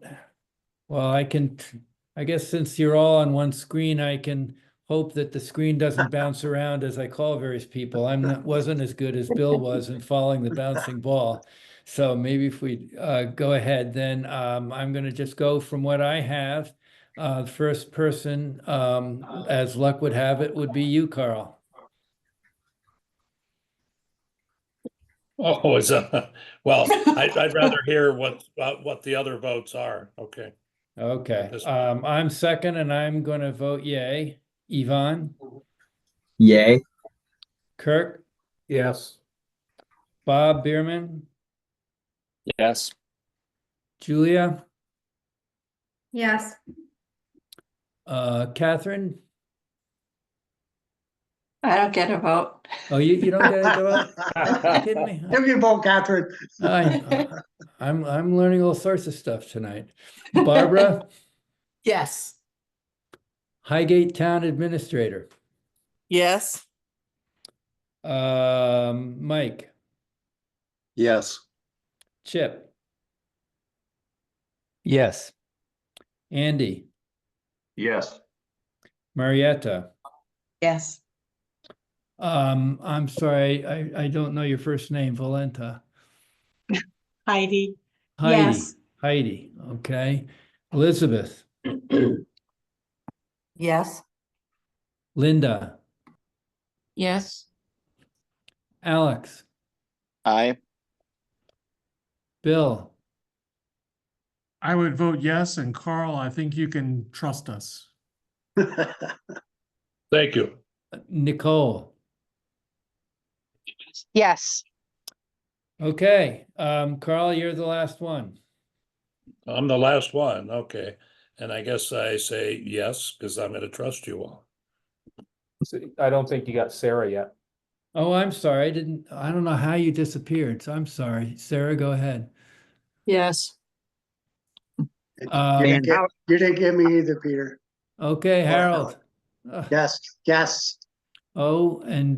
guess since you're all on one screen, I can hope that the screen doesn't bounce around as I call various people. Wasn't as good as Bill was in following the bouncing ball. So maybe if we go ahead, then I'm gonna just go from what I have. The first person, as luck would have it, would be you, Carl. Oh, well, I'd rather hear what the other votes are. Okay. Okay, This- I'm second and I'm gonna vote yay. Yvonne, Yay. Kirk, Yes. Bob Bierman, Yes. Julia, Yes. Catherine. I don't get a vote. Oh, you don't get to vote? Are you kidding me? Give you a vote, Catherine. I'm learning all sorts of stuff tonight. Barbara, Yes. Highgate Town Administrator. Yes. Mike, Yes. Chip, Yes. Andy, Yes. Marietta. Yes. I'm sorry, I don't know your first name, Valenta. Heidi. Heidi, Yes. Heidi, okay. Elizabeth, Yes. Yes. Alex, Aye. Bill, I would vote yes, and Carl, I think you can trust us. Thank you. Nicole. Yes. Okay, Carl, you're the last one. I'm the last one, okay. And I guess I say yes, because I'm gonna trust you all. I don't think you got Sarah yet. Oh, I'm sorry. I don't know how you disappeared, so I'm sorry. Sarah, go ahead. Yes. You didn't get me either, Peter. Okay, Harold. Yes, yes. Oh, and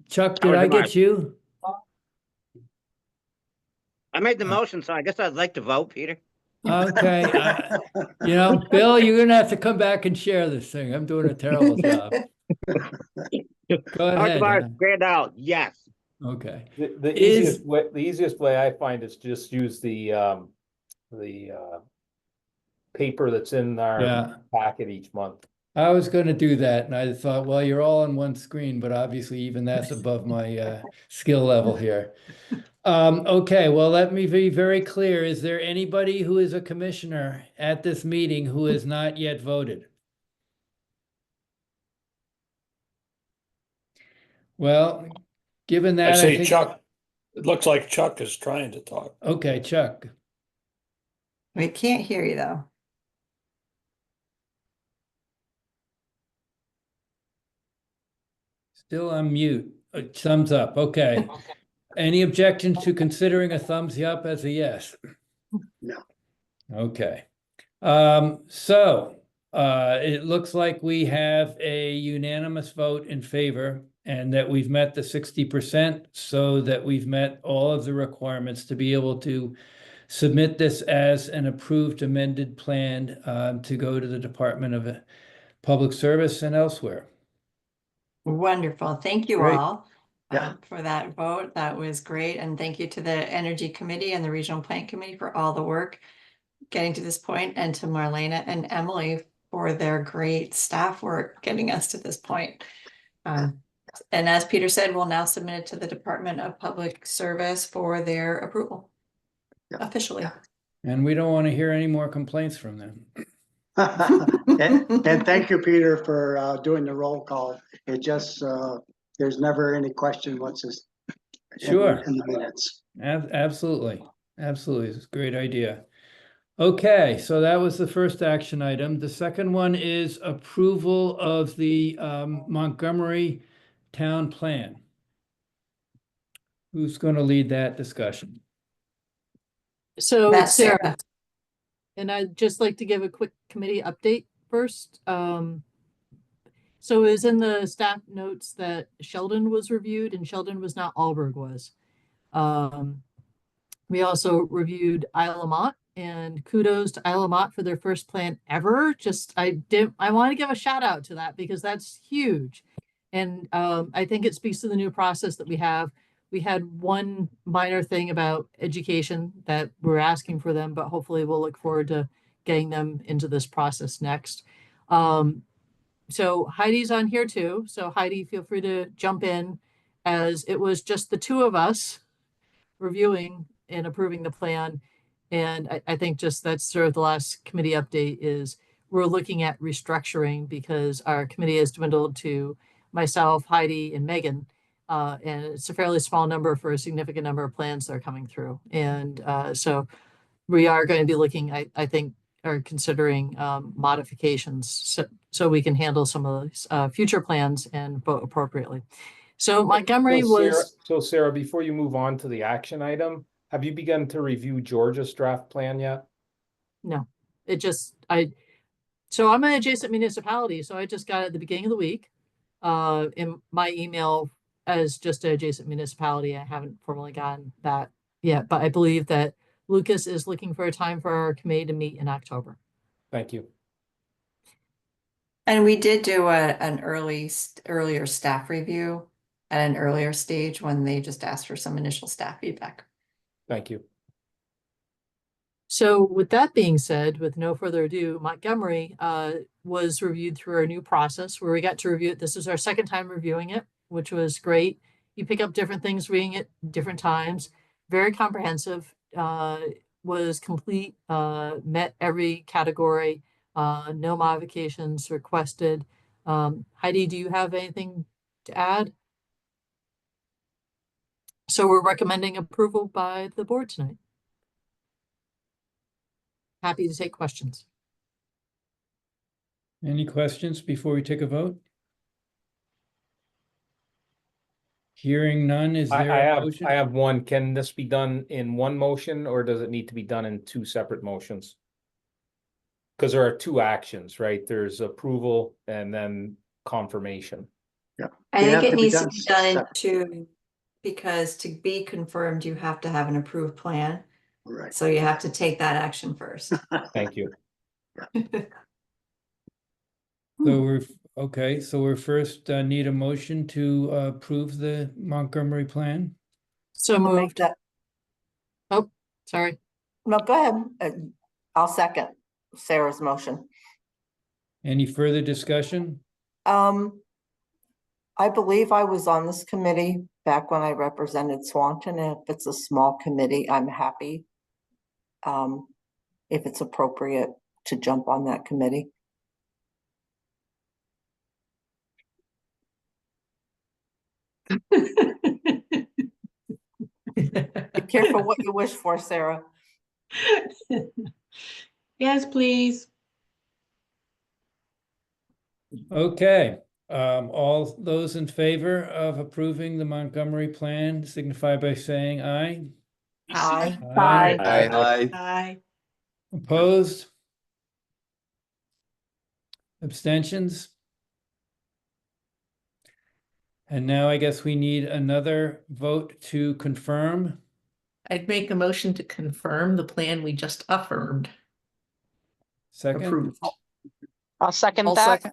Chuck, did Howard I Demar. get you? I made the motion, so I guess I'd like to vote, Peter. Okay, you know, Bill, you're gonna have to come back and share this thing. I'm doing a terrible job. Go Howard ahead. Demar, Grand Isle, yes. Okay. The easiest way I find is just use the paper that's in our packet each month. I was going to do that, and I thought, well, you're all on one screen, but obviously even that's above my skill level here. Okay, well, let me be very clear. Is there anybody who is a commissioner at this meeting who has not yet voted? Well, given that, I I see think... Chuck. It looks like Chuck is trying to talk. Okay, Chuck. We can't hear you though. Still on mute. Thumbs up. Okay. Any objections to considering a thumbs up as a yes? No. Okay. It looks like we have a unanimous vote in favor and that we've met the 60%, so that we've met all of the requirements to be able to submit this as an approved amended plan to go to the Department of Public Service and elsewhere. Wonderful. Thank you Great. all for that vote. That was great. And thank you to the Energy Committee and the Regional Plan Committee for all the work getting to this point, and to Marlena and Emily for their great staff work getting us to this point. And as Peter said, we'll now submit it to the Department of Public Service for their approval officially. And we don't want to hear any more complaints from them. And thank you, Peter, for doing the roll call. It just, there's never any question what's this Sure. in the minutes. Absolutely. Absolutely. It's a great idea. Okay, so that was the first action item. The second one is approval of the Montgomery Town Plan. Who's going to lead that discussion? So That's Sarah, Sarah. and I'd just like to give a quick committee update first. So it was in the staff notes that Sheldon was reviewed, and Sheldon was not, Alberg was. We also reviewed Isle of Mont, and kudos to Isle of Mont for their first plan ever. I want to give a shout out to that because that's huge. And I think it speaks to the new process that we have. We had one minor thing about education that we're asking for them, but hopefully we'll look forward to getting them into this process next. So Heidi's on here too. So Heidi, feel free to jump in, as it was just the two of us reviewing and approving the plan. And I think just that's sort of the last committee update is we're looking at restructuring because our committee has dwindled to myself, Heidi, and Megan. And it's a fairly small number for a significant number of plans that are coming through. And so we are going to be looking, I think, or considering modifications so we can handle some of those future plans and vote appropriately. So Montgomery was... So Sarah, before you move on to the action item, have you begun to review Georgia's draft plan yet? No, so I'm an adjacent municipality. So I just got it at the beginning of the week in my email as just an adjacent municipality. I haven't formally gotten that yet, but I believe that Lucas is looking for a time for our committee to meet in October. Thank you. And we did do an earlier staff review at an earlier stage when they just asked for some initial staff feedback. Thank you. So with that being said, with no further ado, Montgomery was reviewed through our new process where we got to review it. This is our second time reviewing it, which was great. You pick up different things reading it different times. Very comprehensive. was complete, met every category, no modifications requested. Heidi, do you have anything to add? So we're recommending approval by the board tonight. Happy to take questions. Any questions before we take a vote? Hearing none, is there a motion? I have one. Can this be done in one motion or does it need to be done in two separate motions? Because there are two actions, right? There's approval and then confirmation. Yeah. I They think have it to be needs to done be done in separate. two, because to be confirmed, you have to have an approved plan. Right. So you have to take that action first. Thank you. So we're, okay, so we're first need a motion to approve the Montgomery plan. So I'll make moved. that. Oh, sorry. No, go ahead. I'll second Sarah's motion. Any further discussion? I believe I was on this committee back when I represented Swanton. If it's a small committee, I'm happy. If it's appropriate to jump on that committee. Be careful what you wish for, Sarah. Yes, please. Okay, all those in favor of approving the Montgomery plan signify by saying aye. Aye. Aye. Aye. Aye. Opposed? Abstentions? And now I guess we need another vote to confirm. I'd make a motion to confirm the plan we just affirmed. Second, Approved. I'll second I'll that. second.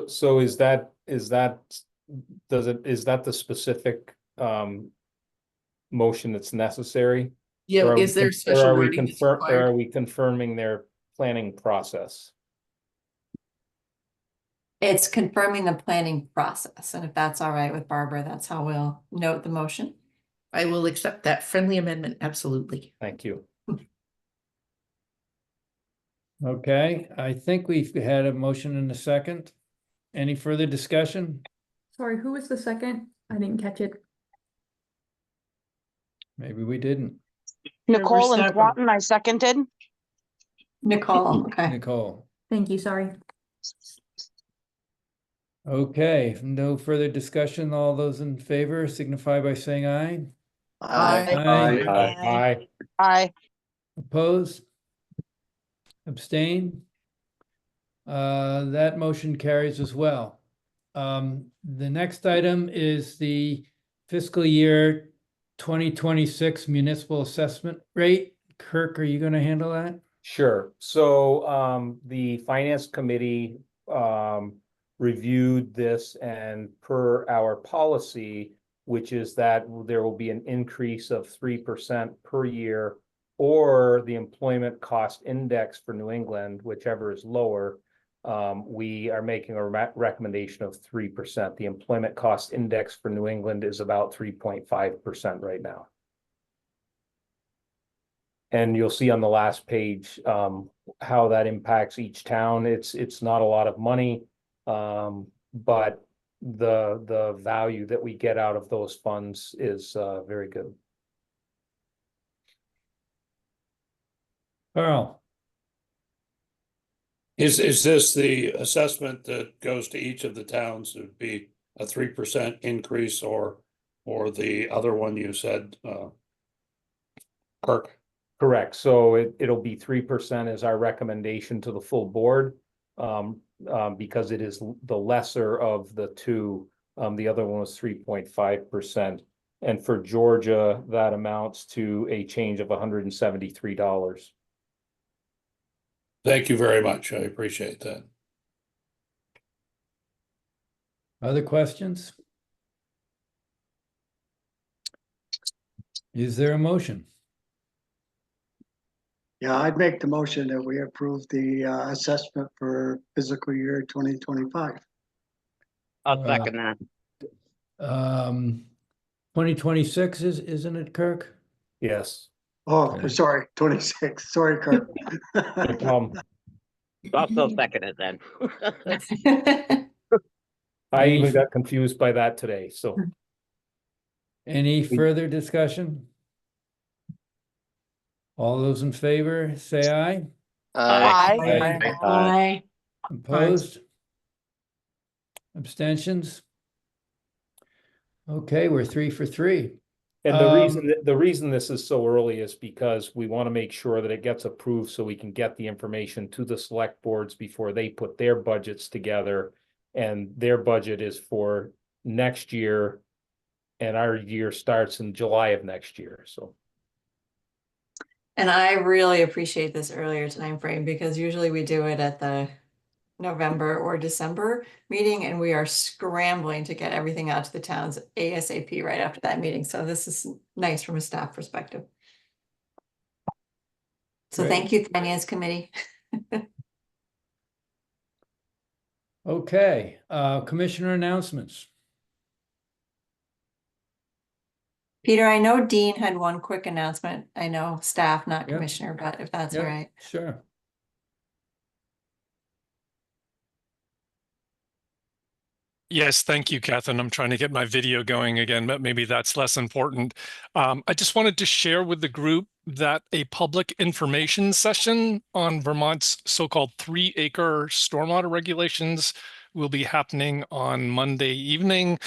So is that the specific motion that's necessary? Yeah, Or are is we there con- special or are we wording that's Or required? are we confirming their planning process? It's confirming the planning process, and if that's all right with Barbara, that's how we'll note the motion. I will accept that friendly amendment, absolutely. Thank you. okay, I think we've had a motion and a second. Any further discussion? Sorry, who was the second? I didn't catch it. Maybe we didn't. Nicole and seven. Swanton, I seconded. Nicole, okay. Nicole. Thank you, sorry. Okay, no further discussion. All those in favor signify by saying aye. Aye. Aye. Aye. Opposed? Abstain? That motion carries as well. The next item is the fiscal year 2026 municipal assessment rate. Kirk, are you going to handle that? Sure. So the finance committee reviewed this, and per our policy, which is that there will be an increase of 3% per year, or the employment cost index for New England, whichever is lower, we are making a recommendation of 3%. The employment cost index for New England is about 3.5% right now. And you'll see on the last page how that impacts each town. It's not a lot of money, but the value that we get out of those funds is very good. Carl? Is this the assessment that goes to each of the towns? It would be a 3% increase, or the other one you said, Kirk? Correct. So it'll be 3% as our recommendation to the full board, because it is the lesser of the two. The other one was 3.5%. And for Georgia, that amounts to a change of $173. Thank you very much. I appreciate that. Other questions? Is there a motion? Yeah, I'd make the motion that we approve the assessment for fiscal year 2025. I'll second that. 2026 isn't it, Kirk? Yes. Oh, Okay. sorry, 26. Sorry, Kurt. I'll still second it then. I Any- even got confused by that today, so. Any further discussion? All those in favor, say aye. Aye. Aye. Opposed? Abstentions? Okay, we're 3 for 3. And the reason this is so early is because we want to make sure that it gets approved so we can get the information to the select boards before they put their budgets together. And their budget is for next year, and our year starts in July of next year, so. And I really appreciate this earlier time frame because usually we do it at the November or December meeting, and we are scrambling to get everything out to the towns ASAP right after that meeting. So this is nice from a staff perspective. So Great. thank you, Finance Committee. Okay, commissioner announcements. Peter, I know Dean had one quick announcement. I know staff, not Yep. commissioner, but if that's all Yep, right. sure. Yes, thank you, Catherine. I'm trying to get my video going again, but maybe that's less important. I just wanted to share with the group that a public information session on Vermont's so-called 3-acre stormwater regulations will be happening on Monday evening.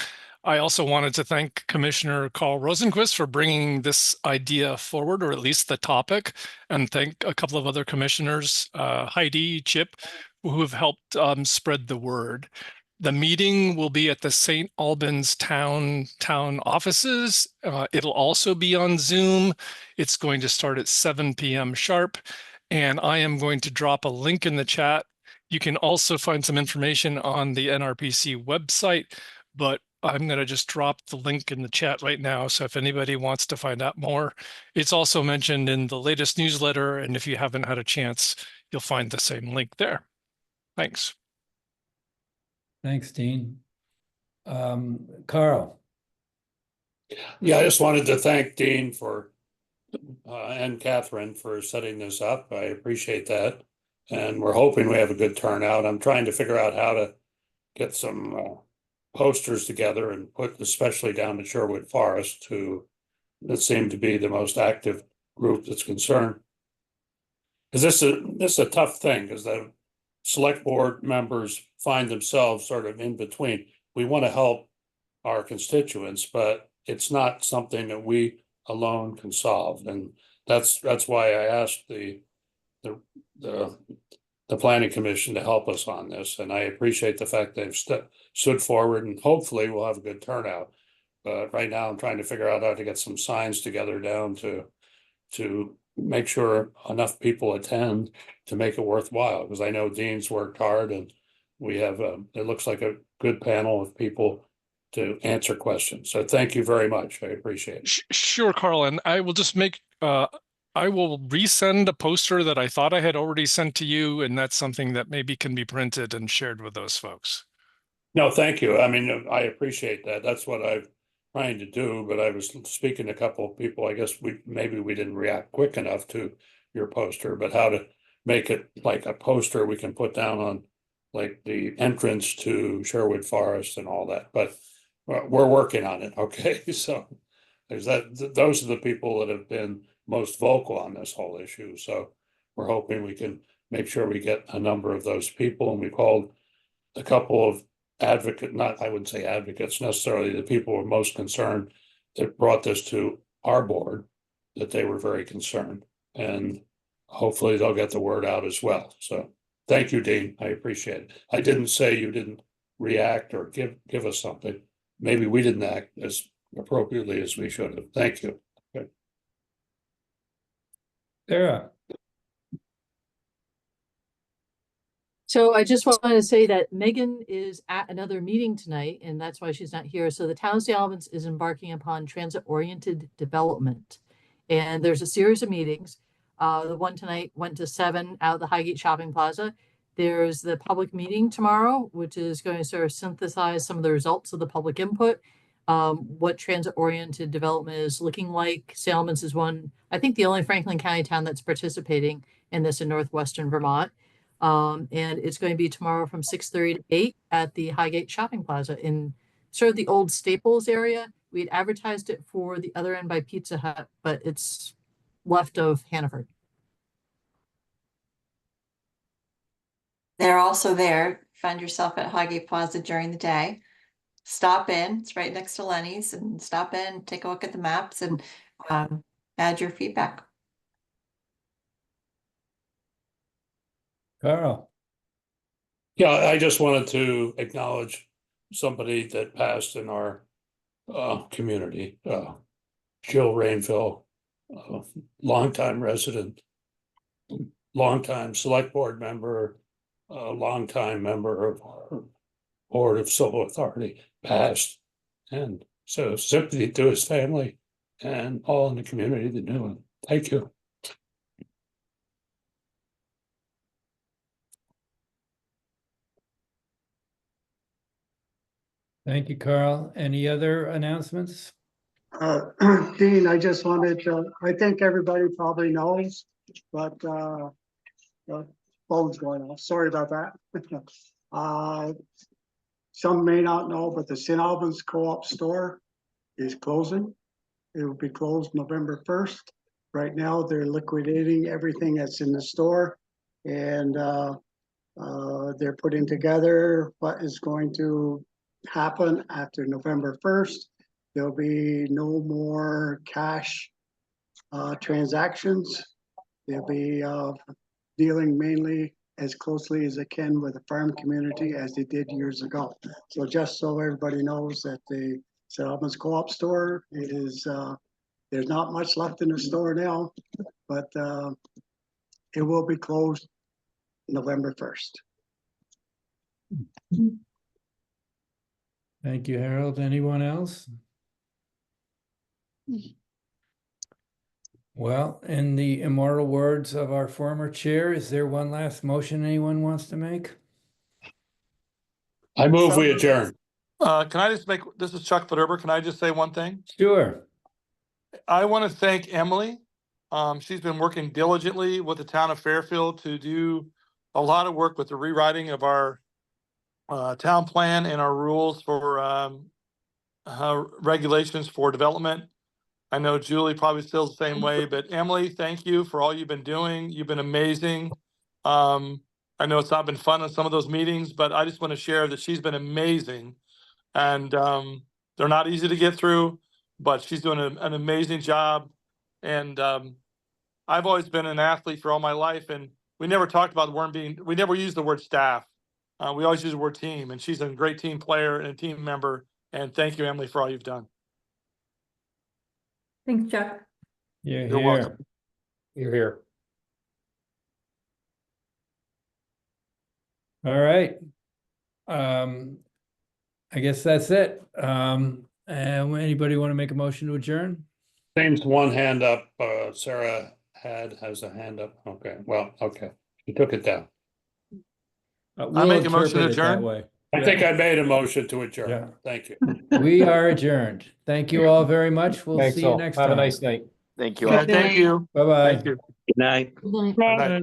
I also wanted to thank Commissioner Carl Rosenquist for bringing this idea forward, or at least the topic, and thank a couple of other commissioners, Heidi, Chip, who have helped spread the word. The meeting will be at the St. Albans town offices. It'll also be on Zoom. It's going to start at 7 p.m. sharp, and I am going to drop a link in the chat. You can also find some information on the NRPC website, but I'm going to just drop the link in the chat right now. So if anybody wants to find out more, it's also mentioned in the latest newsletter. And if you haven't had a chance, you'll find the same link there. Thanks. Thanks, Dean. Carl. Yeah, I just wanted to thank Dean for and Catherine for setting this up. I appreciate that. And we're hoping we have a good turnout. I'm trying to figure out how to get some posters together and put especially down at Sherwood Forest, that seem to be the most active group that's concerned. Because this is a tough thing, because the select board members find themselves sort of in between. We want to help our constituents, but it's not something that we alone can solve. And that's why I asked the planning commission to help us on this. And I appreciate the fact they've stood forward, and hopefully we'll have a good turnout. But right now I'm trying to figure out how to get some signs together down to make sure enough people attend to make it worthwhile, because I know Dean's worked hard, and we have it looks like a good panel of people to answer questions. So thank you very much. I appreciate it. Sure, Carl. And I will just I will resend a poster that I thought I had already sent to you, and that's something that maybe can be printed and shared with those folks. No, thank you. I mean, I appreciate that. That's what I'm trying to do, but I was speaking to a couple of people. I guess maybe we didn't react quick enough to your poster, but how to make it like a poster we can put down on like the entrance to Sherwood Forest and all that. But we're working on it. Okay, so there's that. Those are the people that have been most vocal on this whole issue. So we're hoping we can make sure we get a number of those people. And we called a couple of I wouldn't say advocates necessarily, the people who are most concerned that brought this to our board, that they were very concerned, and hopefully they'll get the word out as well. So thank you, Dean. I appreciate it. I didn't say you didn't react or give us something. Maybe we didn't act as appropriately as we should have. Thank you. Okay. Sarah. So I just wanted to say that Megan is at another meeting tonight, and that's why she's not here. So the town of St. Albans is embarking upon transit-oriented development. And there's a series of meetings. The one tonight went to 7 out of the Highgate Shopping Plaza. There's the public meeting tomorrow, which is going to sort of synthesize some of the results of the public input. what transit-oriented development is looking like. Albans is one, I think the only Franklin County town that's participating in this in northwestern Vermont. And it's going to be tomorrow from 6:30 to 8 at the Highgate Shopping Plaza in sort of the old Staples area. We'd advertised it for the other end by Pizza Hut, but it's left of Hannaford. They're also there. Find yourself at Highgate Plaza during the day. Stop in, it's right next to Lenny's, and stop in, take a look at the maps, and add your feedback. Carl. Yeah, I just wanted to acknowledge somebody that passed in our community, Jill Rainville, longtime resident, longtime select board member, longtime member of our Board of Civil Authority, passed. And so sympathy to his family and all in the community that knew him. Thank you. Thank you, Carl. Any other announcements? Dean, I just wanted to, I think everybody probably knows, but phone's going off. Sorry about that. Some may not know, but the St. Albans Co-op store is closing. It will be closed November 1st. Right now, they're liquidating everything that's in the store, and they're putting together what is going to happen after November 1st. There'll be no more cash transactions. They'll be dealing mainly as closely as they can with the farm community as they did years ago. So just so everybody knows that the St. Albans Co-op store, it is, there's not much left in the store now, but it will be closed November 1st. Thank you, Harold. Anyone else? Well, in the immortal words of our former chair, is there one last motion anyone wants to make? I move we adjourn. Can I just make, this is Chuck Federber, can I just say one thing? Sure. I want to thank Emily. She's been working diligently with the town of Fairfield to do a lot of work with the rewriting of our town plan and our rules for regulations for development. I know Julie probably feels the same way, but Emily, thank you for all you've been doing. You've been amazing. I know it's not been fun in some of those meetings, but I just want to share that she's been amazing. And they're not easy to get through, but she's doing an amazing job. And I've always been an athlete for all my life, and we never talked about we never used the word staff. We always use the word team, and she's a great team player and a team member. And thank you, Emily, for all you've done. Thanks, Chuck. You're You're here. welcome. You're here. All right. I guess that's it. And anybody want to make a motion to adjourn? Seems one hand up. Sarah has a hand up. Okay. Well, okay. She took it down. We'll I make a motion to interpret it that adjourn. way. I think I made a motion to adjourn. Yeah. Thank you. We are adjourned. Thank you all very much. We'll Thanks see you all. next Have time. a nice night. Thank you all. Thank you. Bye-bye. Good night. Good night. Bye.